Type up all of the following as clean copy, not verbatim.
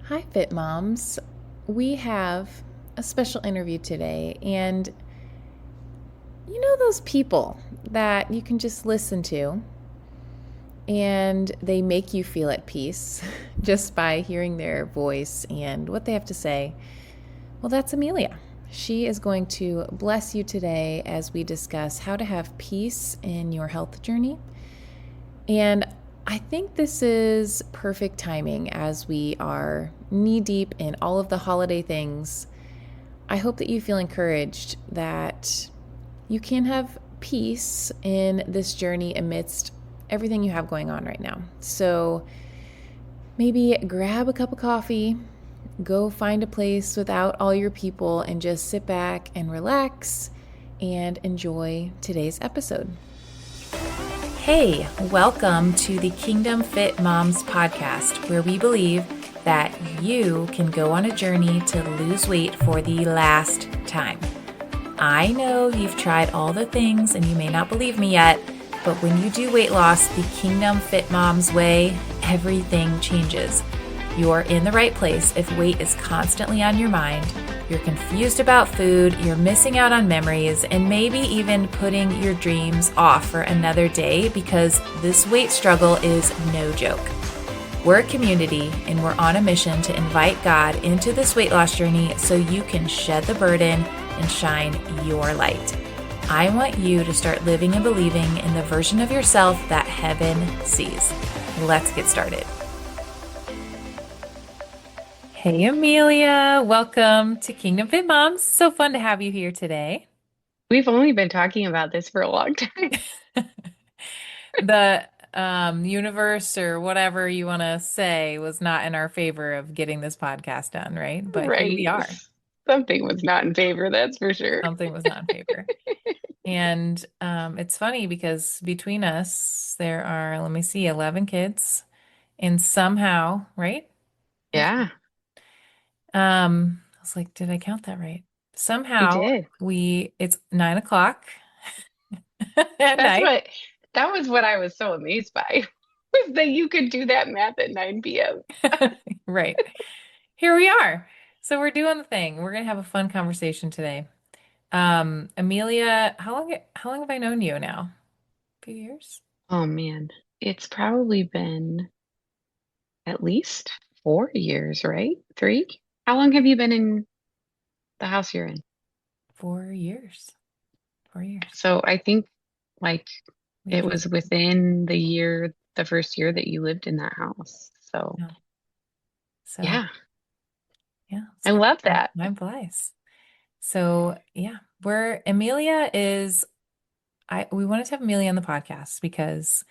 Hi, Fit Moms. We have a special interview today, and you know those people that you can just listen to and they make you feel at peace just by hearing their voice and what they have to say? Well, that's Amelia. She is going to bless you today as we discuss how to have peace in your health journey. And I think this is perfect timing as we are knee deep in all of the holiday things. I hope that you feel encouraged that you can have peace in this journey amidst everything you have going on right now. So maybe grab a cup of coffee, go find a place without all your people, and just sit back and relax and enjoy today's episode. Hey, welcome to the Kingdom Fit Moms podcast, where we believe that you can go on a journey to lose weight for the last time. I know you've tried all the things and you may not believe me yet, but when you do weight loss the Kingdom Fit Moms way, everything changes. You're in the right place if weight is constantly on your mind, you're confused about food, you're missing out on memories, and maybe even putting your dreams off for another day because this weight struggle is no joke. We're a community and we're on a mission to invite God into this weight loss journey so you can shed the burden and shine your light. I want you to start living and believing in the version of yourself that heaven sees. Let's get started. Hey, Amelia. Welcome to Kingdom Fit Moms. So fun to have you here today. We've only been talking about this for a long time. The universe or whatever you want to say was not in our favor of getting this podcast done, right? But here we Right. are. Something was not in favor, that's for sure. Something was not in favor. And it's funny because between us, there are, let me see, 11 kids. And somehow, right? Yeah, I was like, did I count that right? you Somehow did. it's 9 o'clock at That's night. what that was what I was so amazed by was that you could do that math at 9 p.m. Right. Here we are. So we're doing the thing. We're gonna have a fun conversation today. Amelia, how long have I known you now? A few years? Oh man, it's probably been at least 4 years, right? Three? How long have you been in the house you're in? 4 years. 4 years. So I think like We it just was within the first year that you lived in that house. So no. So yeah, yeah, it's I crazy. love that. Time flies. So yeah, we're Amelia is I we wanted to have Amelia on the podcast because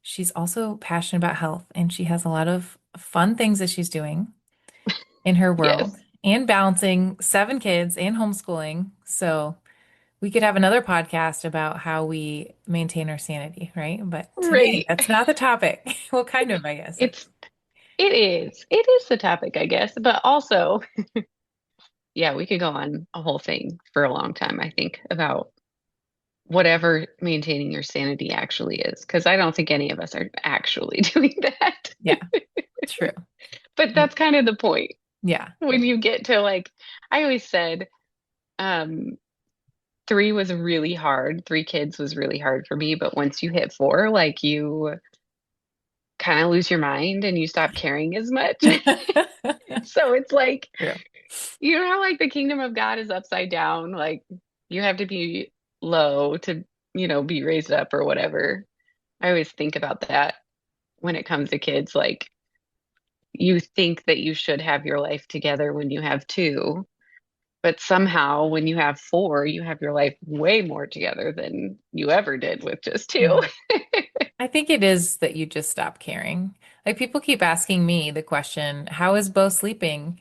she's also passionate about health and she has a lot of fun things that she's doing in her world Yes. and balancing 7 kids and homeschooling. So we could have another podcast about how we maintain our sanity, right? But today, Right. that's not the topic. Well, kind of, I guess. It's it is. It is the topic, I guess. But also, yeah, we could go on a whole thing for a long time, I think, about whatever maintaining your sanity actually is. Because I don't think any of us are actually doing that. Yeah, true. But that's kind of the point. Yeah. When you get to like, I always said, um, three was really hard. Three kids was really hard for me. But once you hit four, like you kind of lose your mind and you stop caring as much. So it's like, True. you know how like the kingdom of God is upside down? Like you have to be low to, be raised up or whatever. I always think about that when it comes to kids. Like you think that you should have your life together when you have two, but somehow when you have four, you have your life way more together than you ever did with just two. Yeah. I think it is that you just stop caring. Like people keep asking me the question, how is Bo sleeping?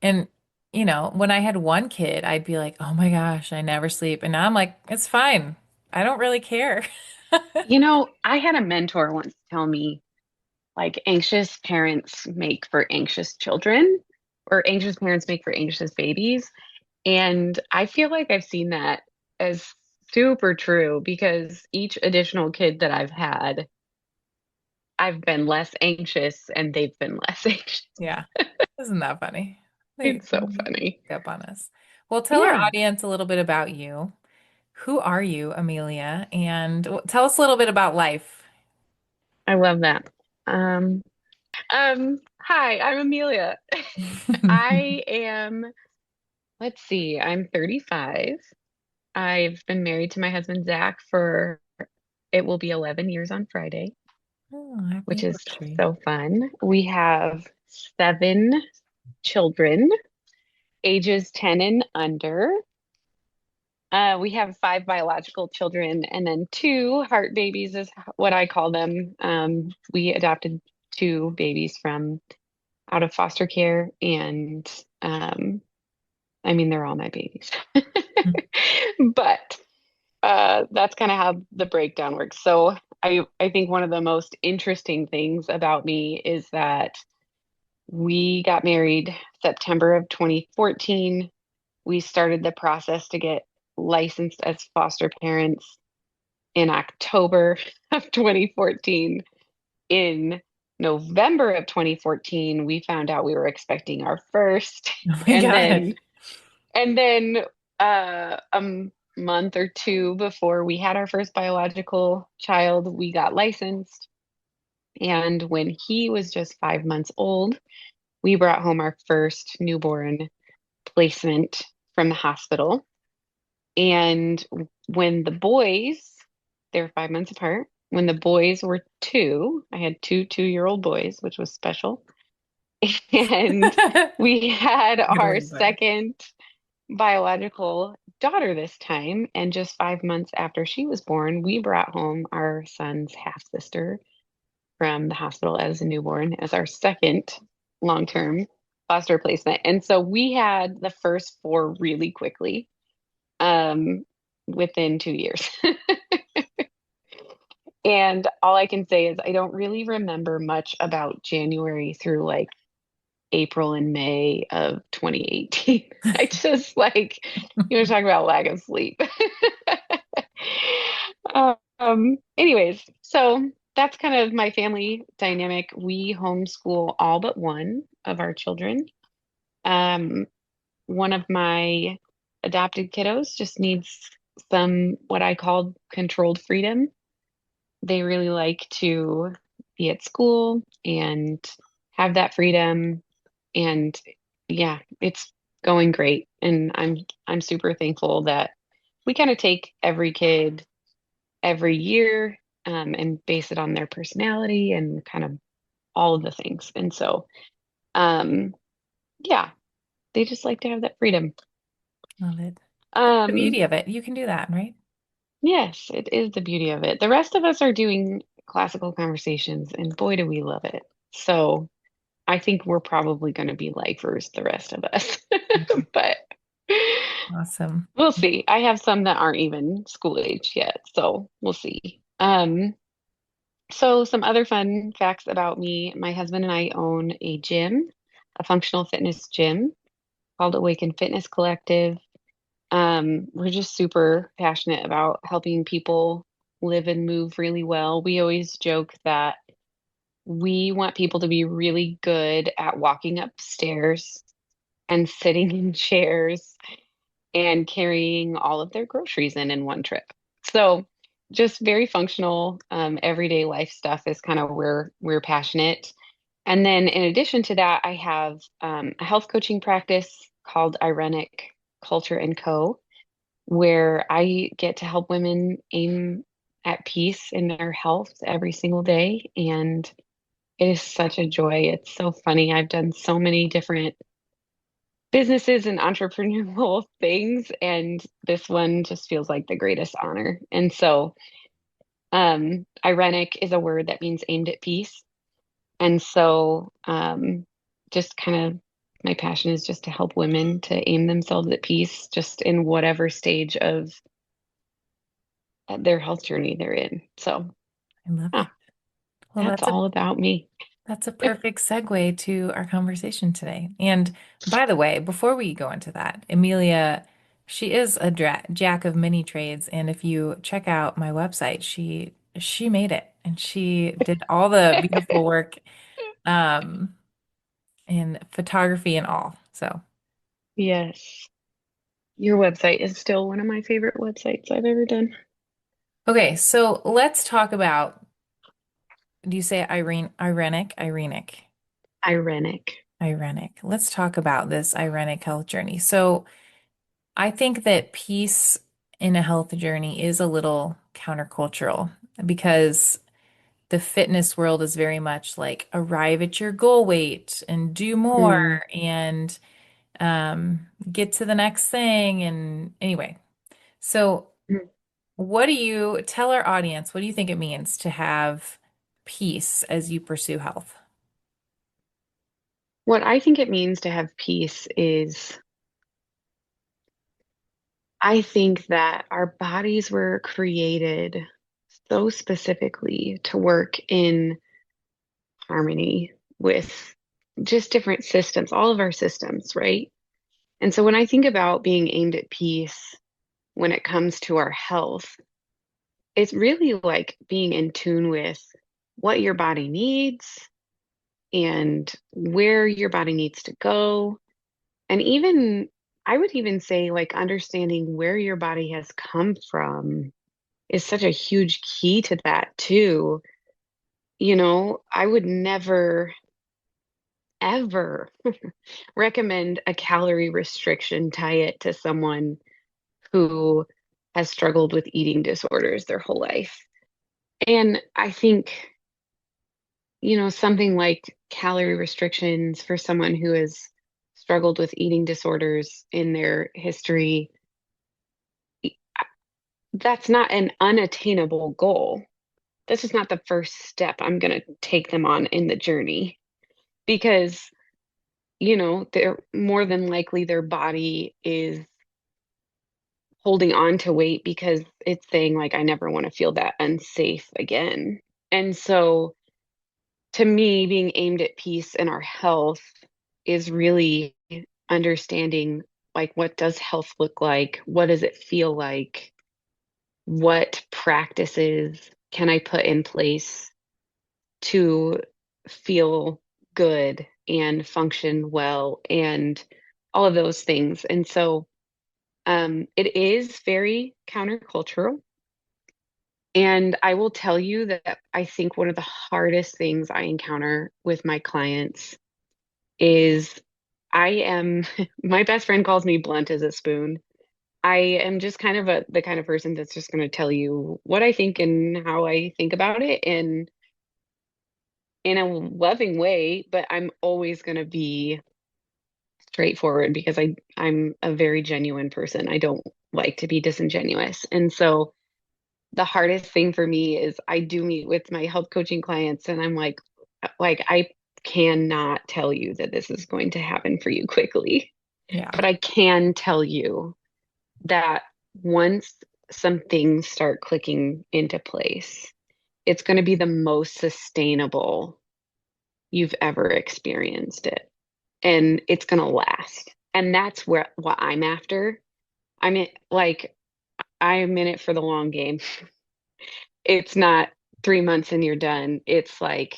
And, when I had one kid, I'd be like, oh my gosh, I never sleep. And now I'm like, it's fine. I don't really care. I had a mentor once tell me like anxious parents make for anxious children or anxious parents make for anxious babies. And I feel like I've seen that as super true because each additional kid that I've had, I've been less anxious and they've been less anxious. Yeah. Isn't that funny? They It's so funny. pick up on us. Well, tell our Yeah, audience a little bit about you. Who are you, Amelia? And tell us a little bit about life. I love that. Um, Hi, I'm Amelia. I am, let's see, I'm 35. I've been married to my husband, Zach, for it will be 11 years on Friday, Oh, happy which is anniversary. so fun. We have 7 children, ages 10 and under. We have 5 biological children and then 2 heart babies is what I call them. We adopted 2 babies from out of foster care, and I mean they're all my babies. But that's kind of how the breakdown works. So I think one of the most interesting things about me is that we got married September of 2014. We started the process to get licensed as foster parents in October of 2014. In November of 2014, we found out we were expecting our first. Oh my And gosh. then and then a month or 2 before we had our first biological child, we got licensed. And when he was just 5 months old, we brought home our first newborn placement from the hospital. And when the boys, they were 5 months apart, when the boys were 2, I had 2 2-year-old boys, which was special. And we had Good our way to put it. second biological daughter this time. And just 5 months after she was born, we brought home our son's half sister from the hospital as a newborn as our second long-term foster placement. And so we had the first 4 really quickly, um, within 2 years. And all I can say is I don't really remember much about January through like April and May of 2018. I just like, talk about lack of sleep. Anyways, so that's kind of my family dynamic. We homeschool all but one of our children. Um, One of my adopted kiddos just needs some what I call controlled freedom. They really like to be at school and have that freedom. And yeah, it's going great. And I'm super thankful that we kind of take every kid every year, and base it on their personality and kind of all of the things. And so um, yeah, they just like to have that freedom. Love it. That's the Um, beauty of it. You can do that, right? yes, it is the beauty of it. The rest of us are doing classical conversations, and boy, do we love it. So I think we're probably going to be lifers, the rest of us. But Awesome. we'll see. I have some that aren't even school age yet, so we'll see. So some other fun facts about me. My husband and I own a gym, a functional fitness gym called Awaken Fitness Collective. We're just super passionate about helping people live and move really well. We always joke that we want people to be really good at walking upstairs and sitting in chairs and carrying all of their groceries in one trip. So just very functional, everyday life stuff is kind of where we're passionate. And then in addition to that, I have a health coaching practice called Irenic Culture and Co., where I get to help women aim at peace in their health every single day. And it is such a joy. It's so funny. I've done so many different businesses and entrepreneurial things, and this one just feels like the greatest honor. And so, irenic is a word that means aimed at peace. And so, just kind of my passion is just to help women to aim themselves at peace, just in whatever stage of their health journey they're in. So, I love yeah, it. Well, that's all about me. that's a perfect segue to our conversation today. And by the way, before we go into that, Amelia, she is a jack of many trades, and if you check out my website, she made it and she did all the beautiful work. Um, and photography and all. So, Yes. Your website is still one of my favorite websites I've ever done. okay, so let's talk about, do you say Irenic? Irenic. Irenic. Irenic. Let's talk about this Irenic health journey. So, I think that peace in a health journey is a little countercultural because the fitness world is very much like arrive at your goal weight and do more Mm. and get to the next thing. And anyway, so what do you tell our audience? What do you think it means to have peace as you pursue health? What I think it means to have peace is I think that our bodies were created so specifically to work in harmony with just different systems, all of our systems, right? And so when I think about being aimed at peace when it comes to our health, it's really like being in tune with what your body needs and where your body needs to go. And even, I would even say, like understanding where your body has come from is such a huge key to that, too. I would never, ever recommend a calorie restriction diet to someone who has struggled with eating disorders their whole life. And I think, something like calorie restrictions for someone who has struggled with eating disorders in their history, that's not an unattainable goal. That's just not the first step I'm going to take them on in the journey because, they're more than likely their body is holding on to weight because it's saying, like, I never want to feel that unsafe again. And so, to me, being aimed at peace in our health is really understanding, like, what does health look like? What does it feel like? What practices can I put in place to feel good and function well and all of those things? And so it is very countercultural. And I will tell you that I think one of the hardest things I encounter with my clients is I am, my best friend calls me blunt as a spoon. I am just kind of the kind of person that's just going to tell you what I think and how I think about it and in a loving way, but I'm always going to be straightforward because I'm a very genuine person. I don't like to be disingenuous. And so the hardest thing for me is I do meet with my health coaching clients and I'm like I cannot tell you that this is going to happen for you quickly, Yeah. but I can tell you that once some things start clicking into place, it's going to be the most sustainable you've ever experienced it. And it's going to last. And that's what I'm after. I mean, like, I'm in it for the long game. It's not 3 months and you're done. It's like,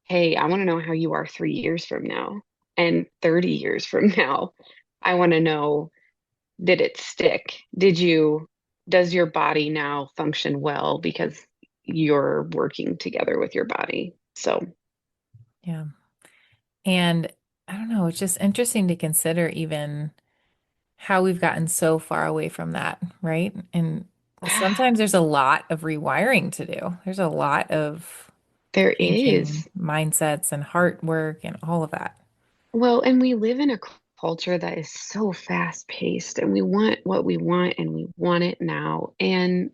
hey, I want to know how you are 3 years from now and 30 years from now. I want to know, did it stick? Does your body now function well because you're working together with your body? So, Yeah. And I don't know, it's just interesting to consider even how we've gotten so far away from that, right? And sometimes there's a lot of rewiring to do. There's a lot of there changing is. mindsets and heart work and all of that. Well, and we live in a culture that is so fast paced and we want what we want and we want it now. And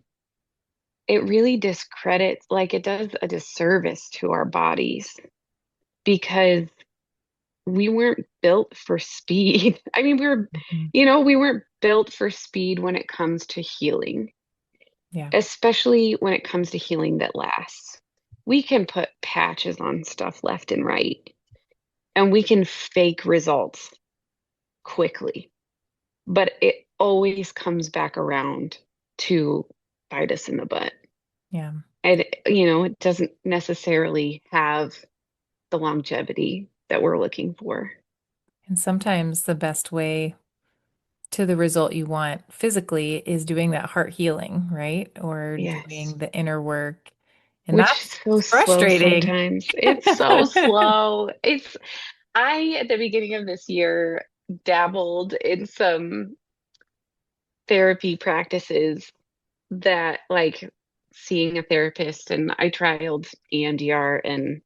it really discredits, like it does a disservice to our bodies because we weren't built for speed. I mean, Mhm. we weren't built for speed when it comes to healing, Yeah. especially when it comes to healing that lasts. We can put patches on stuff left and right, and we can fake results quickly, but it always comes back around to bite us in the butt. Yeah. And, it doesn't necessarily have the longevity that we're looking for. And sometimes the best way to the result you want physically is doing that heart healing, right? Or Yes. doing the inner work. And Which is that's so slow frustrating. sometimes. It's so slow. I, at the beginning of this year, dabbled in some therapy practices that, like, seeing a therapist, and I trialed EMDR, and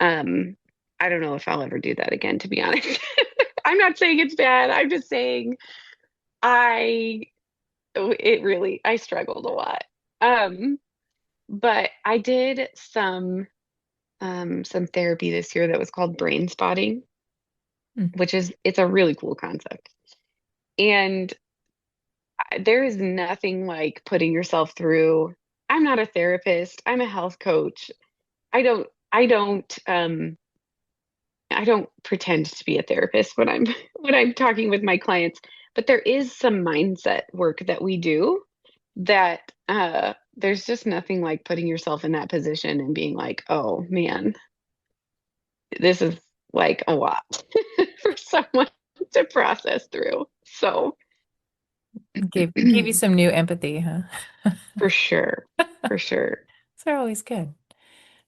um, I don't know if I'll ever do that again, to be honest. I'm not saying it's bad. I'm just saying I I struggled a lot. Um, but I did some therapy this year that was called brain spotting, Hmm. which is it's a really cool concept. And there is nothing like putting yourself through. I'm not a therapist. I'm a health coach. I don't pretend to be a therapist when I'm when I'm talking with my clients, but there is some mindset work that we do that there's just nothing like putting yourself in that position and being like, "Oh man, this is like a lot for someone to process through." So, Gave you some new empathy, huh? for sure. For sure. So they're always good.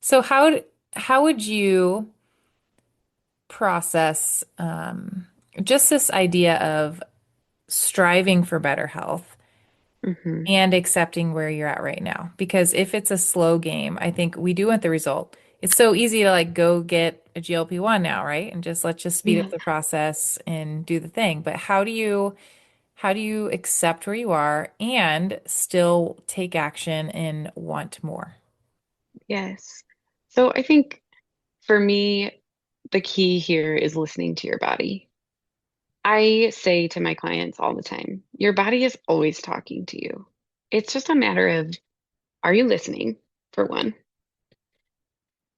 So how would you process just this idea of striving for better health Hmm. and accepting where you're at right now? Because if it's a slow game, I think we do want the result. It's so easy to like go get a GLP-1 now, right? And just let's just speed up Yeah. the process and do the thing. But how do you accept where you are and still take action and want more? Yes. So I think for me, the key here is listening to your body. I say to my clients all the time, your body is always talking to you. It's just a matter of, are you listening, for one?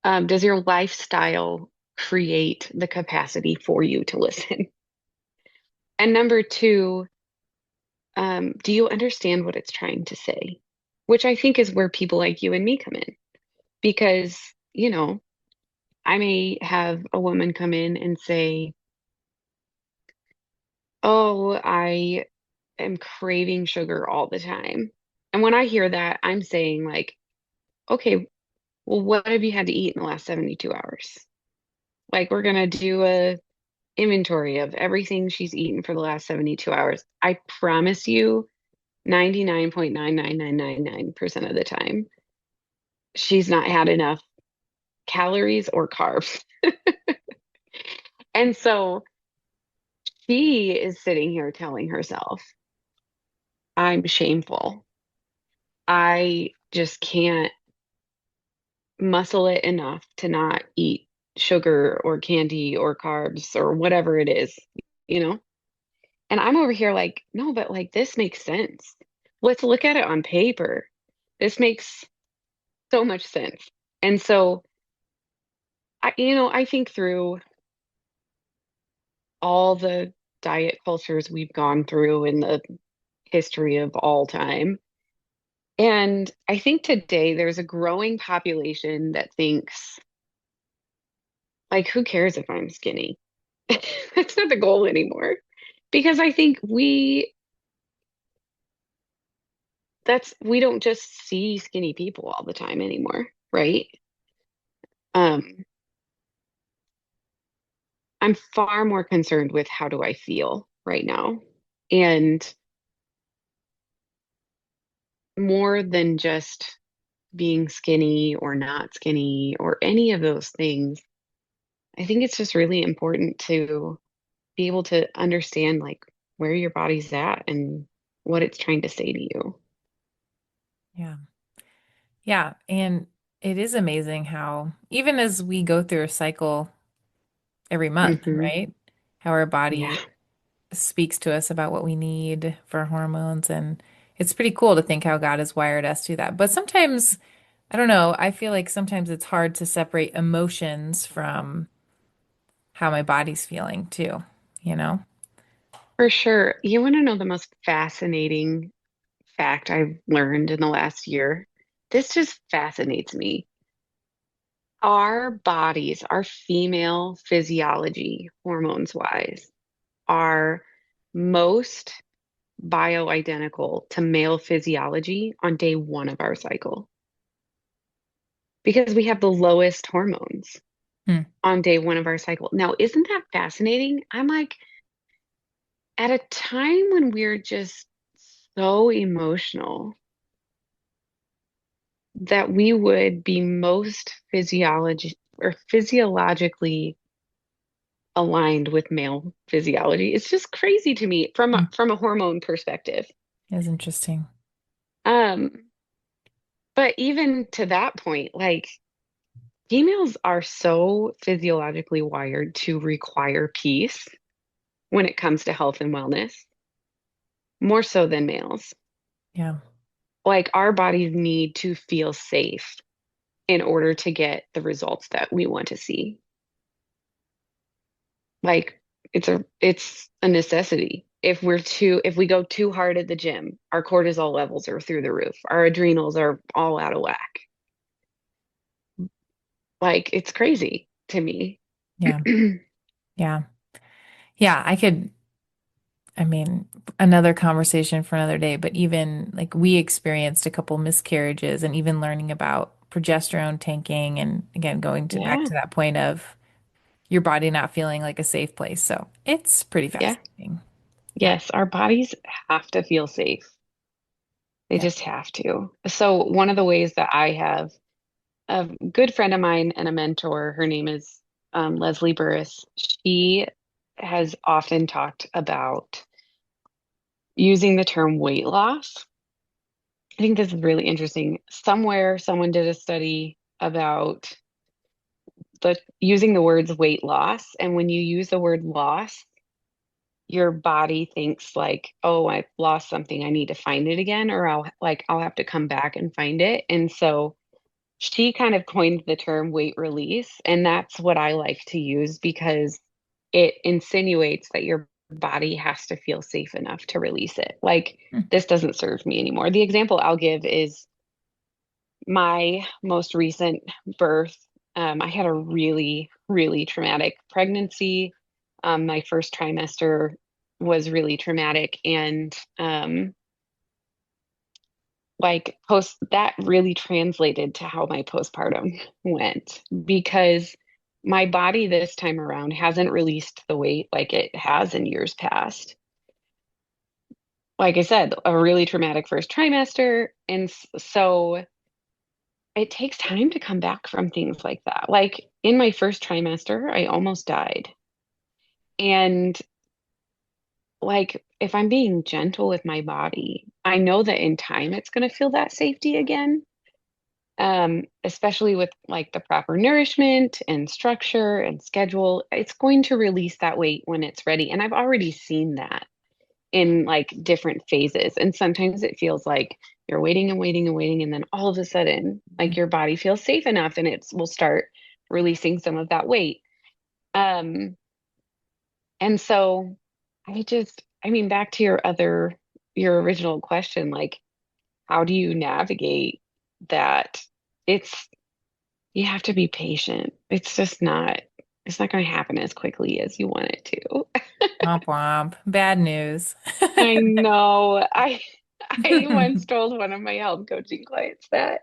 Does your lifestyle create the capacity for you to listen? And number two, do you understand what it's trying to say? Which I think is where people like you and me come in. Because, I may have a woman come in and say, "Oh, I am craving sugar all the time." And when I hear that, I'm saying, like, okay, well, what have you had to eat in the last 72 hours? Like, we're gonna do a inventory of everything she's eaten for the last 72 hours. I promise you, 99.99999% of the time, she's not had enough calories or carbs. And so she is sitting here telling herself, I'm shameful. I just can't muscle it enough to not eat sugar or candy or carbs or whatever it is, you know? And I'm over here like, no, but like this makes sense. Let's look at it on paper. This makes so much sense. And so I think through all the diet cultures we've gone through in the history of all time. And I think today there's a growing population that thinks, like, who cares if I'm skinny? That's not the goal anymore. Because I think we don't just see skinny people all the time anymore, right? Um, I'm far more concerned with how do I feel right now? And more than just being skinny or not skinny or any of those things, I think it's just really important to be able to understand like where your body's at and what it's trying to say to you. Yeah. Yeah. And it is amazing how, even as we go through a cycle every month, Hmm. right? How our Yeah, body speaks to us about what we need for hormones. And it's pretty cool to think how God has wired us to that. But sometimes, I don't know, I feel like sometimes it's hard to separate emotions from how my body's feeling too, you know? for sure. You want to know the most fascinating fact I've learned in the last year? This just fascinates me. Our bodies, our female physiology, hormones wise, are most bioidentical to male physiology on day one of our cycle because we have the lowest hormones Hmm. on day one of our cycle. Now, isn't that fascinating? I'm like, at a time when we're just so emotional that we would be most physiologically aligned with male physiology. It's just crazy to me from Hmm. from a hormone perspective. That's interesting. Um, but even to that point, like females are so physiologically wired to require peace when it comes to health and wellness, more so than males. Yeah. Like our bodies need to feel safe in order to get the results that we want to see. Like it's a necessity. If we go too hard at the gym, our cortisol levels are through the roof. Our adrenals are all out of whack. Like it's crazy to me. Yeah. Yeah. Yeah. I mean, another conversation for another day, but even like we experienced a couple miscarriages and even learning about progesterone tanking and again going to back Yeah, to that point of your body not feeling like a safe place. So it's pretty yeah. fascinating. Yeah. Yes, our bodies have to feel safe. They Yeah. just have to. So one of the ways that I have a good friend of mine and a mentor, her name is Leslie Burris. She has often talked about using the term weight loss. I think this is really interesting. Somewhere, someone did a study about the using the words weight loss, and when you use the word loss, your body thinks like, "Oh, I've lost something. I need to find it again, or I'll have to come back and find it." And so she kind of coined the term weight release, and that's what I like to use because it insinuates that your body has to feel safe enough to release it. Like, Hmm. this doesn't serve me anymore. The example I'll give is my most recent birth. I had a really, really traumatic pregnancy. My first trimester was really traumatic, and like post that really translated to how my postpartum went because my body this time around hasn't released the weight like it has in years past. Like I said, a really traumatic first trimester. And so it takes time to come back from things like that. Like in my first trimester, I almost died. And like if I'm being gentle with my body, I know that in time it's going to feel that safety again. Especially with like the proper nourishment and structure and schedule, it's going to release that weight when it's ready. And I've already seen that in like different phases. And sometimes it feels like you're waiting and waiting and waiting, and then all of a sudden, like your body feels safe enough and it will start releasing some of that weight. Um, and so I mean, back to your original question, like, how do you navigate that? It's You have to be patient. It's not going to happen as quickly as you want it to. Womp womp. Bad news. I know. I once told one of my health coaching clients that,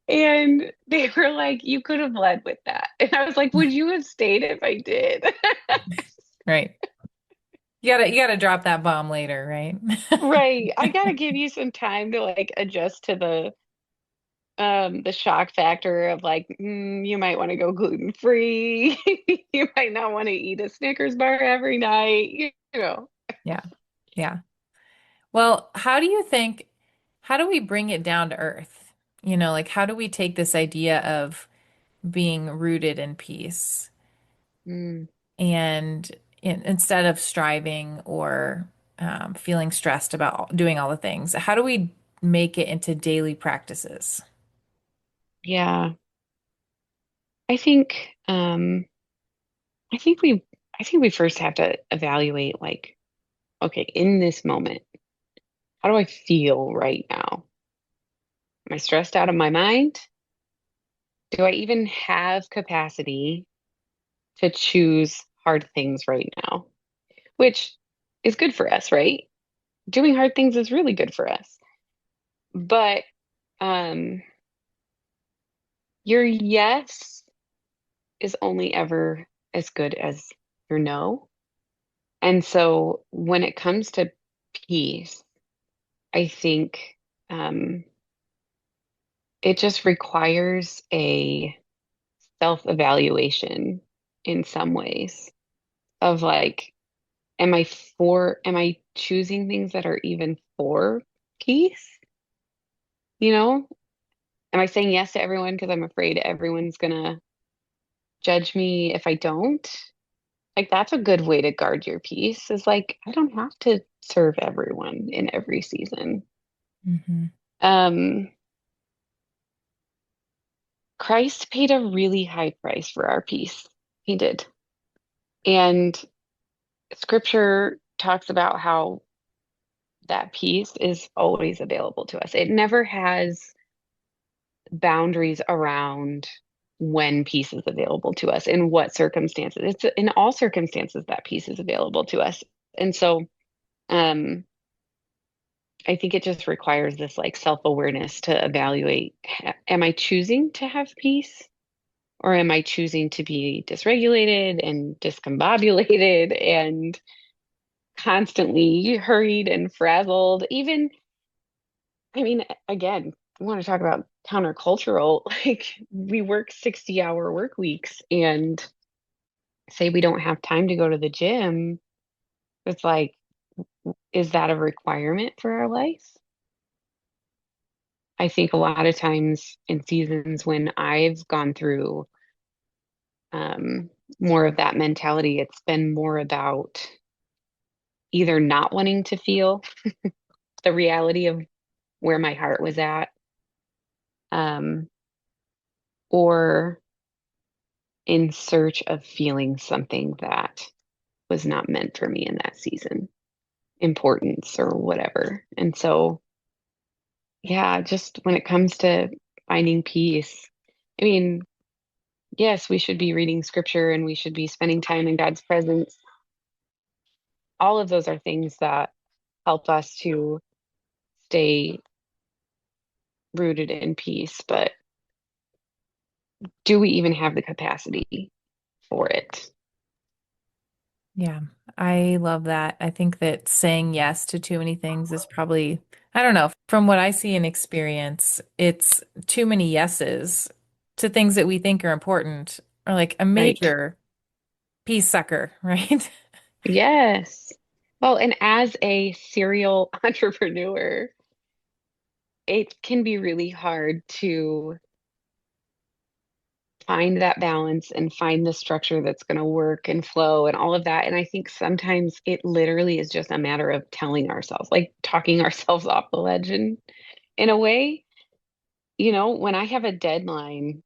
and they were like, "You could have led with that." And I was like, "Would you have stayed if I did?" Right. You gotta drop that bomb later, right? Right. I gotta give you some time to like adjust to the shock factor of like you might want to go gluten free. You might not want to eat a Snickers bar every night, you know. Yeah. Yeah. Well, how do we bring it down to earth? You know, like how do we take this idea of being rooted in peace Mm, and instead of striving or feeling stressed about doing all the things, how do we make it into daily practices? yeah. I think I think we I think we first have to evaluate like, okay, in this moment, how do I feel right now? Am I stressed out of my mind? Do I even have capacity to choose hard things right now? Which is good for us, right? Doing hard things is really good for us. But um, your yes is only ever as good as your no. And so when it comes to peace, I think um, it just requires a self-evaluation in some ways of like, am I choosing things that are even for peace? You know, am I saying yes to everyone because I'm afraid everyone's gonna judge me if I don't? Like, that's a good way to guard your peace is like, I don't have to serve everyone in every season. Hmm. Um, Christ paid a really high price for our peace. He did. And scripture talks about how that peace is always available to us. It never has boundaries around when peace is available to us, in what circumstances. It's in all circumstances that peace is available to us. And so um I think it just requires this like self-awareness to evaluate, am I choosing to have peace or am I choosing to be dysregulated and discombobulated and constantly hurried and frazzled? Even, I mean, again, I want to talk about countercultural. Like, we work 60-hour work weeks and say we don't have time to go to the gym. It's like, is that a requirement for our life? I think a lot of times in seasons when I've gone through um, more of that mentality, it's been more about either not wanting to feel the reality of where my heart was at, um, or in search of feeling something that was not meant for me in that season, importance or whatever. And so, yeah, just when it comes to finding peace, I mean, yes, we should be reading scripture and we should be spending time in God's presence. All of those are things that help us to stay rooted in peace. But do we even have the capacity for it? Yeah, I love that. I think that saying yes to too many things is probably, I don't know, from what I see and experience, it's too many yeses to things that we think are important, or like a Right. major peace sucker, right? Yes. Well, and as a serial entrepreneur, it can be really hard to find that balance and find the structure that's going to work and flow and all of that. And I think sometimes it literally is just a matter of telling ourselves, like talking ourselves off the ledge. And in a way, when I have a deadline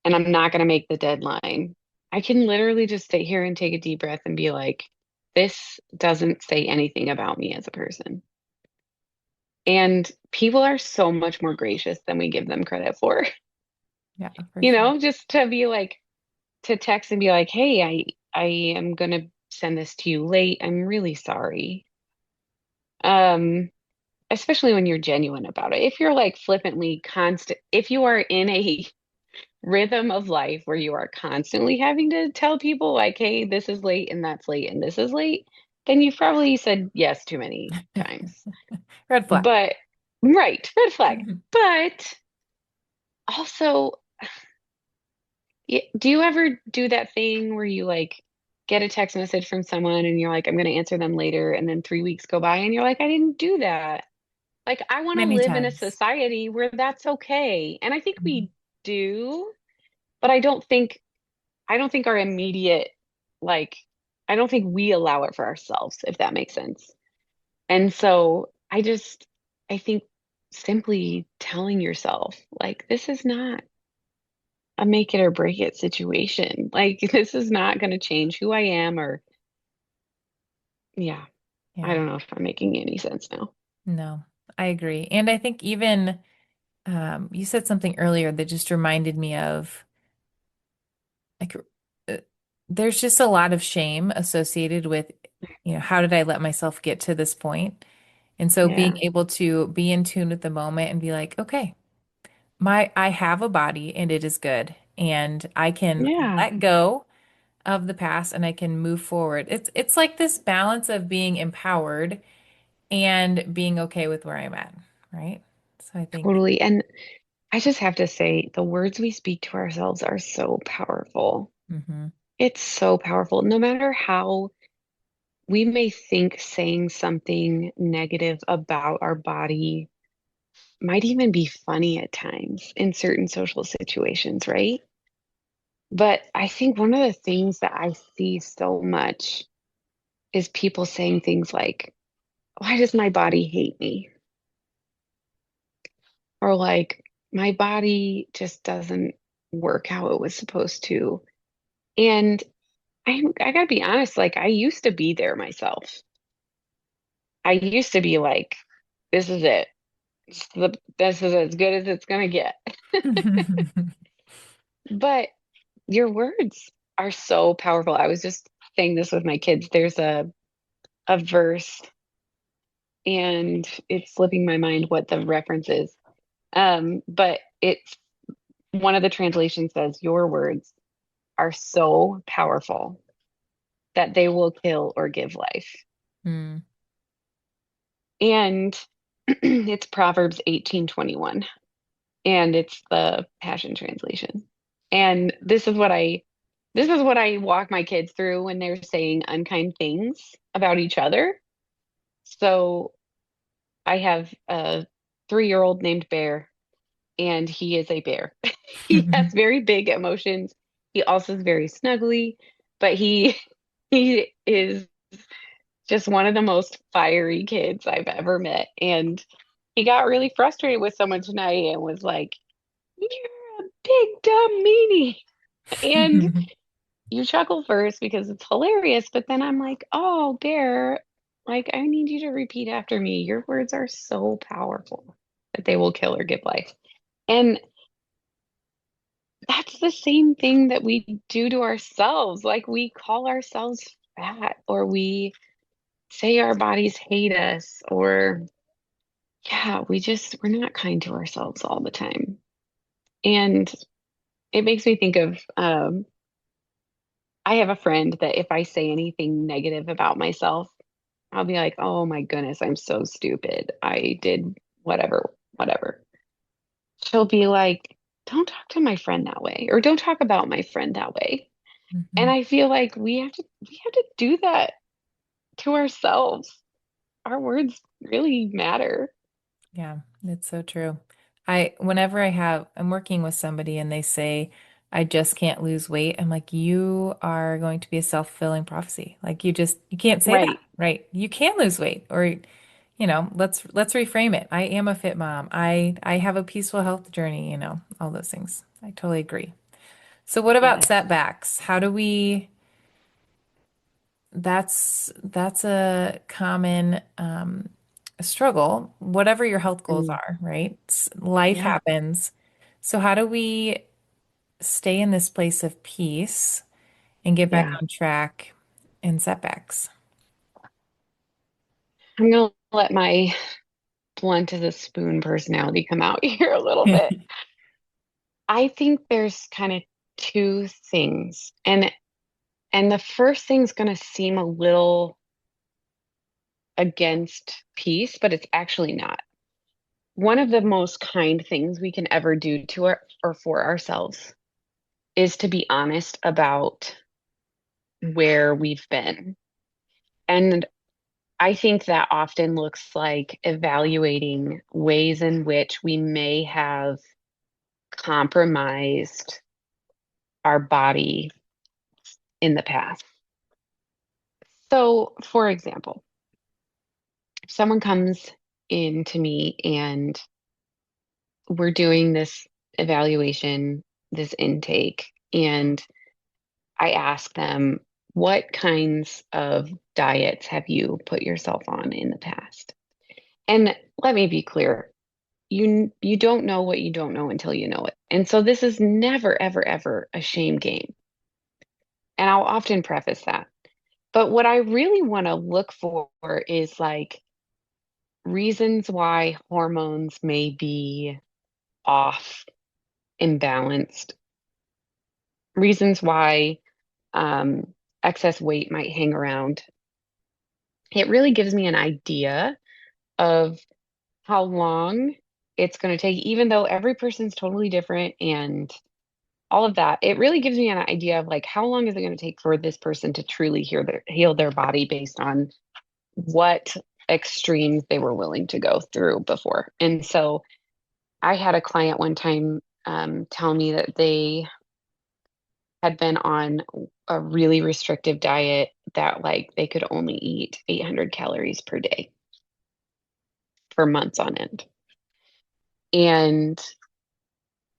and I'm not going to make the deadline, I can literally just sit here and take a deep breath and be like, this doesn't say anything about me as a person. And people are so much more gracious than we give them credit for. Yeah, for sure. Just to be like, to text and be like, hey, I am gonna send this to you late. I'm really sorry. Um, Especially when you're genuine about it. If you're like flippantly constant, if you are in a rhythm of life where you are constantly having to tell people like, hey, this is late and that's late and this is late, then you've probably said yes too many times. Red flag. But right, red flag. But also, do you ever do that thing where you like get a text message from someone and you're like, I'm going to answer them later, and then 3 weeks go by and you're like, I didn't do that. Like, I want to Many live in a times. society where that's okay. And I think Mhm. we do, but I don't think our immediate, like, I don't think we allow it for ourselves, if that makes sense. And so I think simply telling yourself, like, this is not a make it or break it situation. Like, this is not going to change who I am, or, yeah, I Yeah, don't know if I'm making any sense now. no, I agree. And I think even You said something earlier that just reminded me of like uh, there's just a lot of shame associated with, how did I let myself get to this point? And so being Yeah. able to be in tune with the moment and be like, okay, I have a body and it is good, and I can Yeah, let go of the past and I can move forward. It's like this balance of being empowered and being okay with where I'm at, right? So I think, totally. And I just have to say, the words we speak to ourselves are so powerful. hmm It's so powerful. No matter how we may think saying something negative about our body might even be funny at times in certain social situations, right? But I think one of the things that I see so much is people saying things like, why does my body hate me? Or like, my body just doesn't work how it was supposed to. And I gotta be honest, like I used to be there myself. I used to be like, this is it. This is as good as it's gonna get. But your words are so powerful. I was just saying this with my kids. There's a verse, and it's slipping my mind what the reference is. But it's one of the translations says, "Your words are so powerful that they will kill or give life." Mm, And it's Proverbs 18:21, and it's the Passion Translation. And this is what I walk my kids through when they're saying unkind things about each other. So I have a 3-year-old named Bear, and he is a bear. He has very big emotions. He also is very snuggly, but he is just one of the most fiery kids I've ever met. And he got really frustrated with someone tonight and was like, "You're a big dumb meanie." And you chuckle first because it's hilarious, but then I'm like, "Oh, Bear, like I need you to repeat after me. Your words are so powerful that they will kill or give life." And that's the same thing that we do to ourselves. Like we call ourselves fat, or we say our bodies hate us, or yeah, we're not kind to ourselves all the time. And it makes me think of I have a friend that if I say anything negative about myself, I'll be like, "Oh my goodness, I'm so stupid. I did whatever, whatever." She'll be like, "Don't talk to my friend that way," or "Don't talk about my friend that way." And Mhm. I feel like we have to do that to ourselves. Our words really matter. Yeah, it's so true. Whenever I'm working with somebody and they say, I just can't lose weight, I'm like, you are going to be a self-fulfilling prophecy. Like you can't say that, Right. right? You can lose weight, or, let's reframe it. I am a fit mom. I have a peaceful health journey, all those things. I totally agree. So what about Yes. setbacks? How do we that's a common struggle, whatever your health goals Mm, are, right? Life yeah. happens. So how do we stay in this place of peace and get back Yeah. on track in setbacks? I'm gonna let my blunt as a spoon personality come out here a little bit. I think there's kind of two things. And the first thing's gonna seem a little against peace, but it's actually not. One of the most kind things we can ever do to our or for ourselves is to be honest about where we've been. And I think that often looks like evaluating ways in which we may have compromised our body in the past. So, for example, if someone comes in to me and we're doing this evaluation, this intake, and I ask them, what kinds of diets have you put yourself on in the past? And let me be clear, you don't know what you don't know until you know it. And so this is never, ever, ever a shame game. And I'll often preface that. But what I really want to look for is like reasons why hormones may be off, imbalanced, reasons why um, excess weight might hang around. It really gives me an idea of how long it's going to take, even though every person's totally different and all of that. It really gives me an idea of like how long is it going to take for this person to truly heal their body based on what extremes they were willing to go through before. And so I had a client one time tell me that they had been on a really restrictive diet that like they could only eat 800 calories per day for months on end. And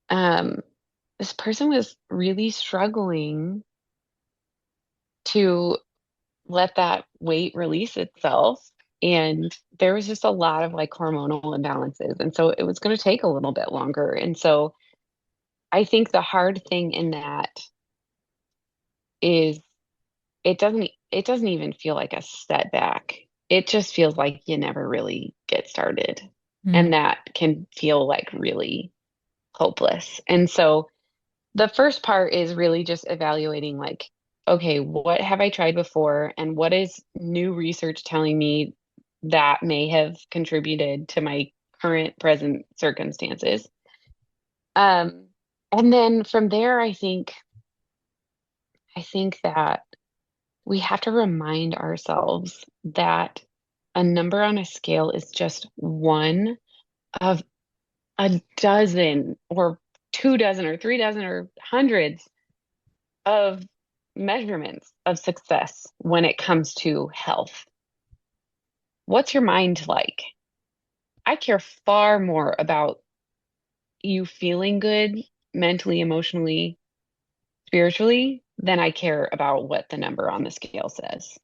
um, this person was really struggling to let that weight release itself. And there was just a lot of like hormonal imbalances. And so it was going to take a little bit longer. And so I think the hard thing in that is it doesn't even feel like a setback. It just feels like you never really get started. Mm, And that can feel like really hopeless. And so the first part is really just evaluating like, okay, what have I tried before and what is new research telling me that may have contributed to my current present circumstances. Um, and then from there, I think that we have to remind ourselves that a number on a scale is just one of a dozen or 2 dozen or 3 dozen or hundreds of measurements of success when it comes to health. What's your mind like? I care far more about you feeling good mentally, emotionally, spiritually than I care about what the number on the scale says.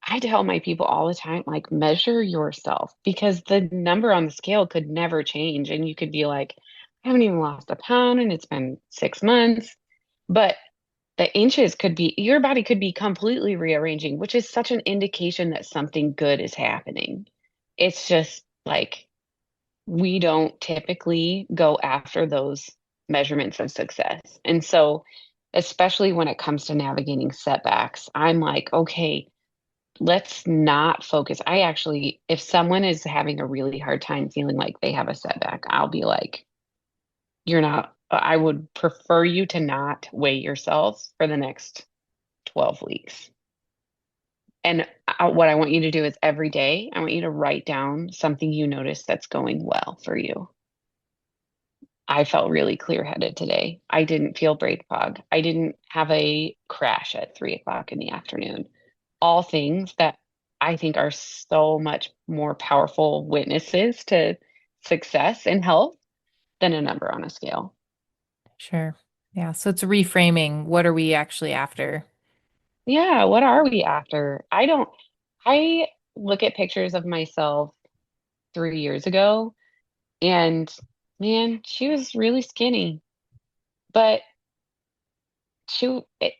I tell my people all the time, like, measure yourself because the number on the scale could never change. And you could be like, I haven't even lost a pound and it's been 6 months. But the inches could be, your body could be completely rearranging, which is such an indication that something good is happening. It's just like we don't typically go after those measurements of success. And so, especially when it comes to navigating setbacks, I'm like, okay, let's not focus. I actually, if someone is having a really hard time feeling like they have a setback, I'll be like, you're not, I would prefer you to not weigh yourself for the next 12 weeks. And what I want you to do is every day, I want you to write down something you notice that's going well for you. I felt really clear-headed today. I didn't feel brain fog. I didn't have a crash at 3 o'clock in the afternoon. All things that I think are so much more powerful witnesses to success and health than a number on a scale. sure. Yeah. So it's reframing. What are we actually after? Yeah, what are we after? I look at pictures of myself 3 years ago and man, she was really skinny, but she it,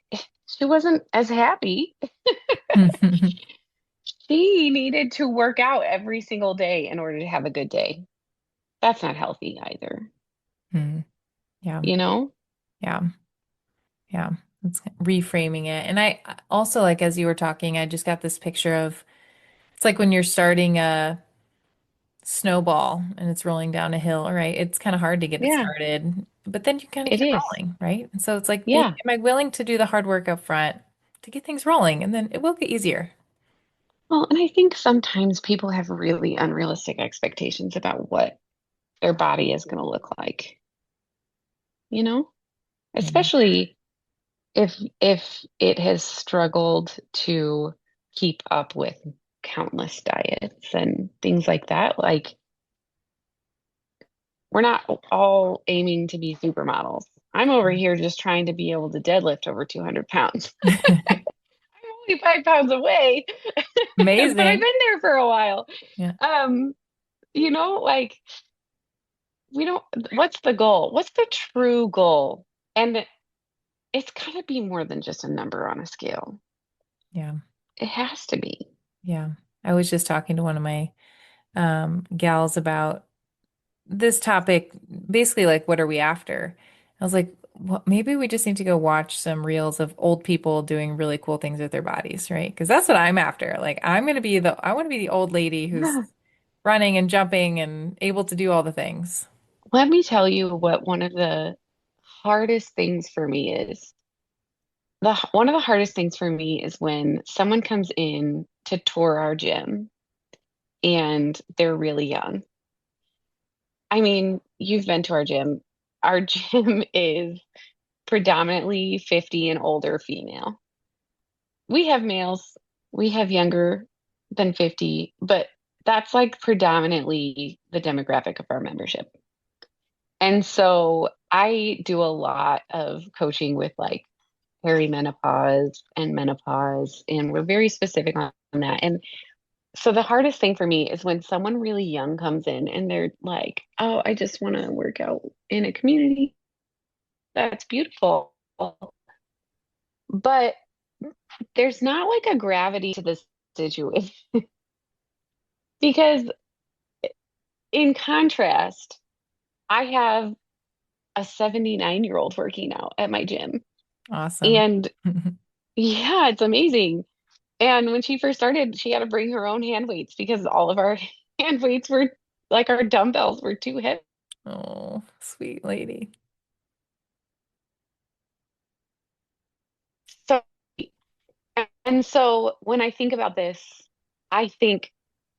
she wasn't as happy. She needed to work out every single day in order to have a good day. That's not healthy either, Mm, yeah. you know? Yeah. Yeah. It's reframing it. And I also, like, as you were talking, I just got this picture of it's like when you're starting a snowball and it's rolling down a hill, right? It's kind of hard to get it Yeah, started, but then you kind of it get is. rolling, right? And so it's like being, Yeah. am I willing to do the hard work up front to get things rolling? And then it will get easier. Well, and I think sometimes people have really unrealistic expectations about what their body is going to look like, you know? Yeah. Especially if it has struggled to keep up with countless diets and things like that. Like we're not all aiming to be supermodels. I'm over here just trying to be able to deadlift over 200 pounds. I'm only 5 pounds away, but I've Amazing. been there for a while. Yeah. Um, like we don't, what's the goal? What's the true goal? And it's gotta be more than just a number on a scale. Yeah. It has to be. Yeah. I was just talking to one of my gals about this topic, basically like what are we after? I was like, well, maybe we just need to go watch some reels of old people doing really cool things with their bodies, right? Because that's what I'm after. Like I want to be the old lady who's Yeah. running and jumping and able to do all the things. Let me tell you what one of the hardest things for me is. One of the hardest things for me is when someone comes in to tour our gym and they're really young. I mean, you've been to our gym. Our gym is predominantly 50 and older female. We have males, we have younger than 50, but that's like predominantly the demographic of our membership. And so I do a lot of coaching with like perimenopause and menopause, and we're very specific on that. And so the hardest thing for me is when someone really young comes in and they're like, "Oh, I just want to work out in a community." That's beautiful. But there's not like a gravity to this situation because in contrast, I have a 79-year-old working out at my gym. Awesome. And yeah, it's amazing. And when she first started, she had to bring her own hand weights because all of our hand weights were like our dumbbells were too heavy. Oh, sweet lady. So, and so when I think about this, I think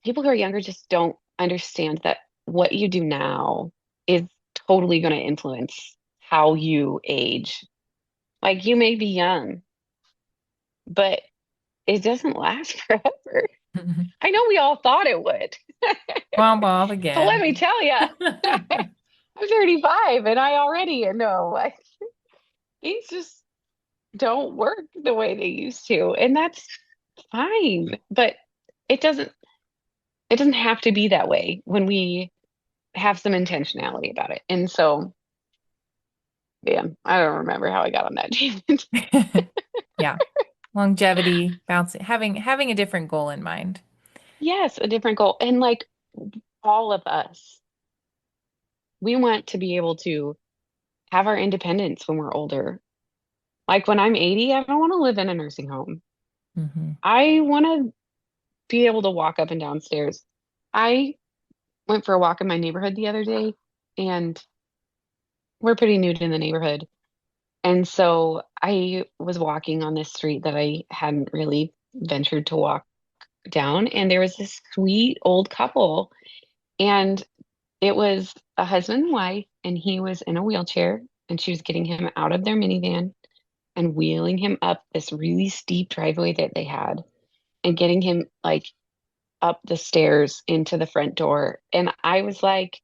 people who are younger just don't understand that what you do now is totally going to influence how you age. Like you may be young, but it doesn't last forever. I know we all thought it would, Womp womp but let again. me tell you, I'm 35 and I already know like things just don't work the way they used to. And that's fine. But it doesn't it doesn't have to be that way when we have some intentionality about it. And so, yeah, I don't remember how I got on that tangent. Yeah. Longevity, bouncing, having a different goal in mind. Yes, a different goal. And like all of us, we want to be able to have our independence when we're older. Like when I'm 80, I don't want to live in a nursing home. Hmm. I want to be able to walk up and down stairs. I went for a walk in my neighborhood the other day, and we're pretty new to the neighborhood. And so I was walking on this street that I hadn't really ventured to walk down, and there was this sweet old couple, and it was a husband and wife, and he was in a wheelchair, and she was getting him out of their minivan and wheeling him up this really steep driveway that they had and getting him like up the stairs into the front door. And I was like,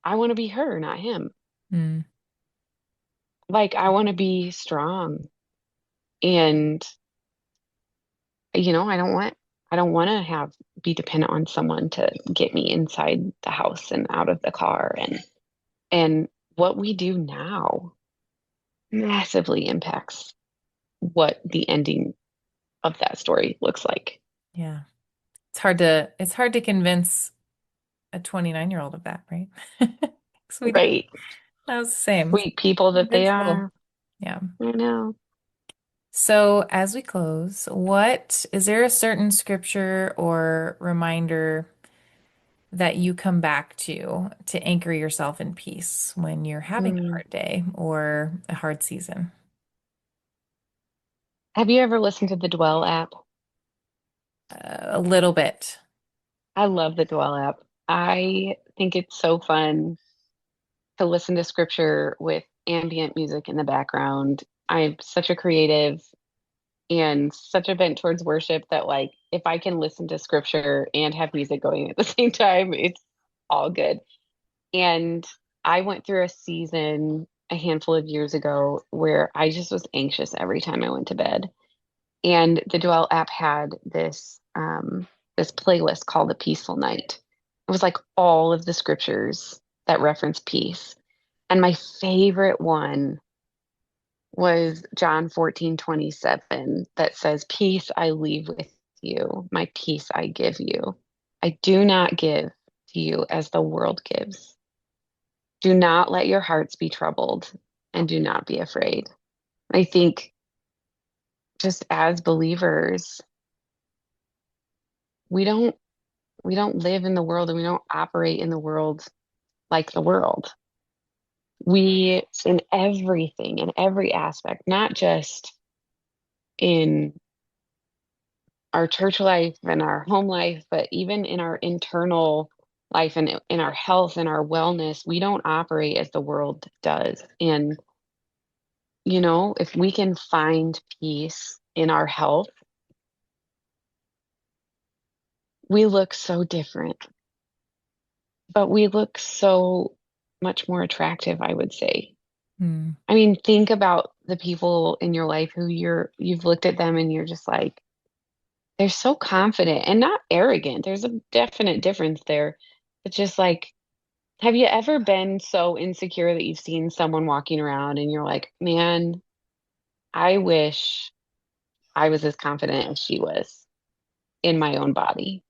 I want to be her, not him. Mm. Like, I want to be strong. And, I don't want to be dependent on someone to get me inside the house and out of the car. And what we do now massively impacts what the ending of that story looks like. Yeah. It's hard to convince a 29-year-old of that, right? 'Cause we did. Right. That was the same. Sweet people that they Invincible. are. Yeah. I know. So as we close, what is there a certain scripture or reminder that you come back to anchor yourself in peace when you're having a Hmm. hard day or a hard season? Have you ever listened to the Dwell app? A little bit. I love the Dwell app. I think it's so fun to listen to scripture with ambient music in the background. I'm such a creative and such a bent towards worship that like if I can listen to scripture and have music going at the same time, it's all good. And I went through a season a handful of years ago where I just was anxious every time I went to bed. And the Dwell app had this playlist called The Peaceful Night. It was like all of the scriptures that reference peace. And my favorite one was John 14:27 that says, "Peace I leave with you, my peace I give you. I do not give to you as the world gives. Do not let your hearts be troubled and do not be afraid." I think just as believers, we don't we don't live in the world and we don't operate in the world like the world. We, in everything, in every aspect, not just in our church life and our home life, but even in our internal life and in our health and our wellness, we don't operate as the world does. And, if we can find peace in our health, we look so different, but we look so much more attractive, I would say. Mm. I mean, think about the people in your life who you've looked at them and you're just like, they're so confident and not arrogant. There's a definite difference there. It's just like, have you ever been so insecure that you've seen someone walking around and you're like, man, I wish I was as confident as she was in my own body?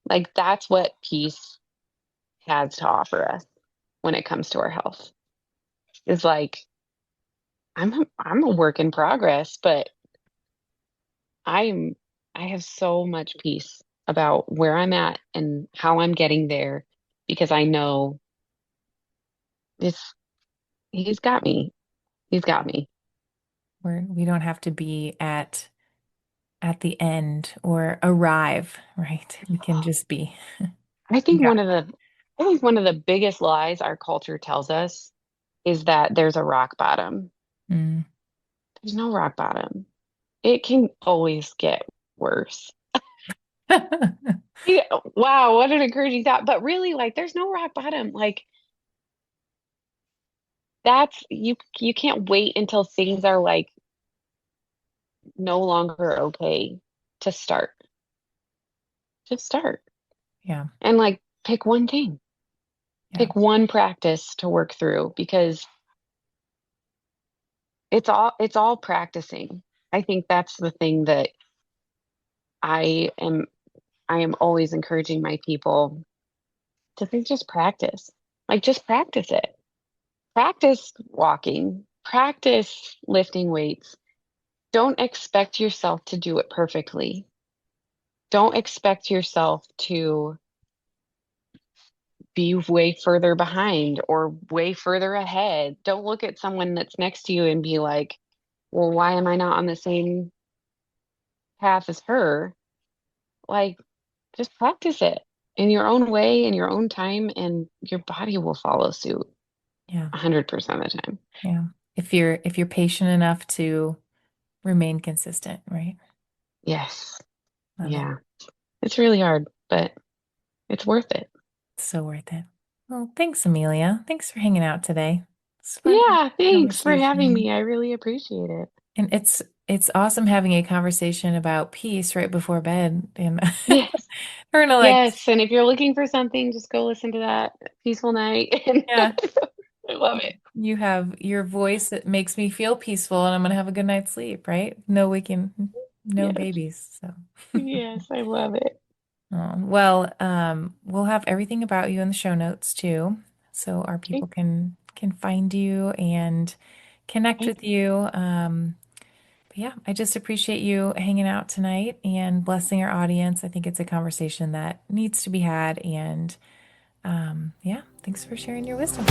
Like, that's what peace has to offer us when it comes to our health. Is like, I'm a work in progress, but I'm I have so much peace about where I'm at and how I'm getting there because I know it's he's got me. He's got me. We don't have to be at the end or arrive, right? We can just be. I think Yeah. one of the biggest lies our culture tells us is that there's a rock bottom. Mm. There's no rock bottom. It can always get worse. Yeah, wow, what an encouraging thought. But really, like, there's no rock bottom. Like, that's you can't wait until things are like no longer okay to start. Just start. Yeah. And like pick one thing. Yeah. Pick one practice to work through because it's all practicing. I think that's the thing that I am I am always encouraging my people to think just practice. Like just practice it. Practice walking, practice lifting weights. Don't expect yourself to do it perfectly. Don't expect yourself to be way further behind or way further ahead. Don't look at someone that's next to you and be like, well, why am I not on the same path as her? Like, just practice it in your own way, in your own time, and your body will follow suit Yeah. 100% of the time. Yeah. If you're patient enough to remain consistent, right? Yes. Love it. Yeah. It's really hard, but it's worth it. It's so worth it. Well, thanks, Amelia. Thanks for hanging out today. It's fun having Yeah. a Thanks for having conversation. me. I really appreciate it. And it's awesome having a conversation about peace right before bed. And Yes. we're gonna like, Yes. And if you're looking for something, just go listen to that Peaceful Night. yeah, I love it. you have your voice that makes me feel peaceful and I'm gonna have a good night's sleep, right? No waking, no Yes. babies. So Yes. I love it. well, we'll have everything about you in the show notes too, so our Okay. people can find you and connect Okay. with you. But yeah, I just appreciate you hanging out tonight and blessing our audience. I think it's a conversation that needs to be had, and yeah, thanks for sharing your wisdom.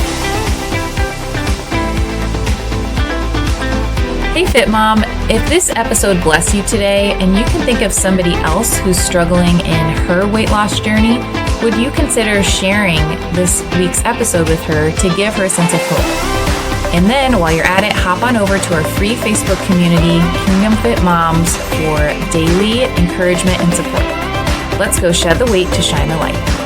Hey, Fit Mom, if this episode blessed you today and you can think of somebody else who's struggling in her weight loss journey, would you consider sharing this week's episode with her to give her a sense of hope? And then while you're at it, hop on over to our free Facebook community, Kingdom Fit Moms, for daily encouragement and support. Let's go shed the weight to shine the light.